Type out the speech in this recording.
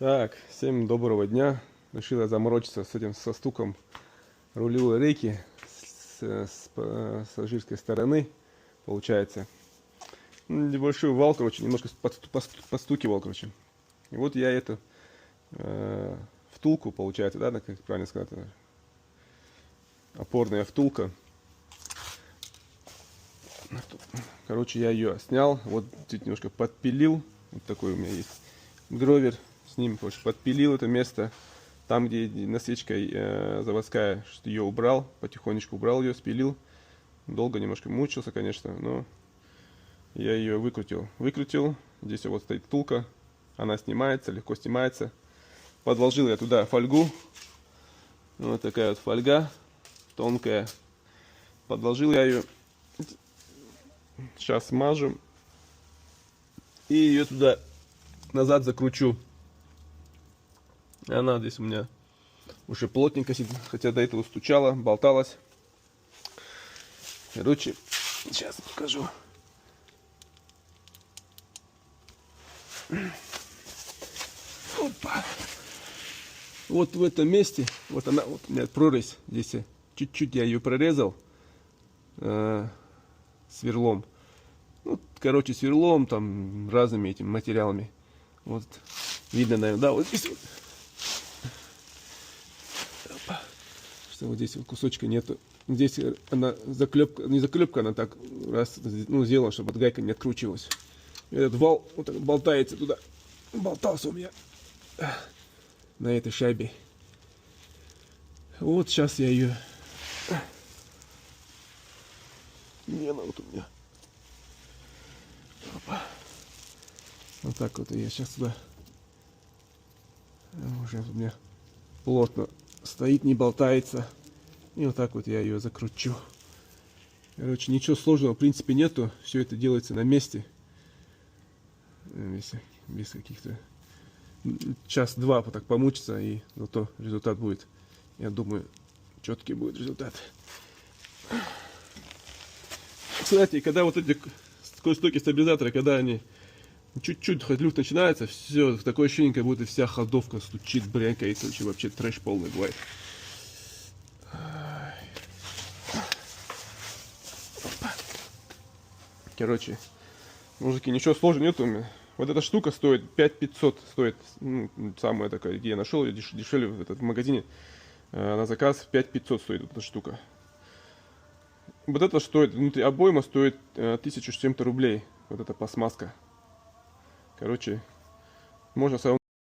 Так, всем доброго дня. Решил я заморочиться с этим, со стуком рулевой рейки с алжирской стороны, получается. Небольшой вал, короче, немножко подстукивал, короче. И вот я эту втулку, получается, да, как правильно сказать, опорная втулка. Короче, я ее снял, вот чуть немножко подпилил. Вот такой у меня есть гровер. С ним, короче, подпилил это место. Там, где насечка заводская, что ее убрал, потихонечку убрал ее, спилил. Долго немножко мучился, конечно, но я ее выкрутил. Выкрутил. Здесь вот стоит втулка. Она снимается, легко снимается. Подложил я туда фольгу. Вот такая вот фольга. Тонкая. Подложил я ее. Сейчас смажу. И ее туда назад закручу. Она здесь у меня уже плотненько сидит, хотя до этого стучала, болталась. Короче, сейчас покажу. Опа. Вот в этом месте, вот она, вот у меня прорезь здесь. Чуть-чуть я ее прорезал сверлом. Ну, короче, сверлом, там, разными этими материалами. Вот, видно, наверное, да, вот здесь вот. Что вот здесь вот кусочка нету. Здесь она заклепка, не заклепка, она так раз, ну, сделана, чтобы гайка не откручивалась. И этот вал вот так болтается туда. Болтался у меня на этой шайбе. Вот сейчас я ее... Не, она вот у меня. Опа. Вот так вот я сейчас туда. Уже у меня плотно стоит, не болтается. И вот так вот я ее закручу. Короче, ничего сложного в принципе нету. Все это делается на месте. Без каких-то... Час-два так помучиться, и зато результат будет, я думаю, четкий будет результат. Кстати, когда вот эти стоки стабилизаторы, когда они чуть-чуть хоть люфт начинается, все, такое ощущение, как будто вся ходовка стучит, брякает, вообще трэш полный бывает. Короче, мужики, ничего сложного нету. Вот эта штука стоит 5500, стоит, ну, самая такая, где я нашел ее дешевле в магазине, на заказ 5500 стоит эта штука. Вот это стоит, внутри обойма стоит 1000 с чем-то рублей, вот эта пластмасска. Короче, можно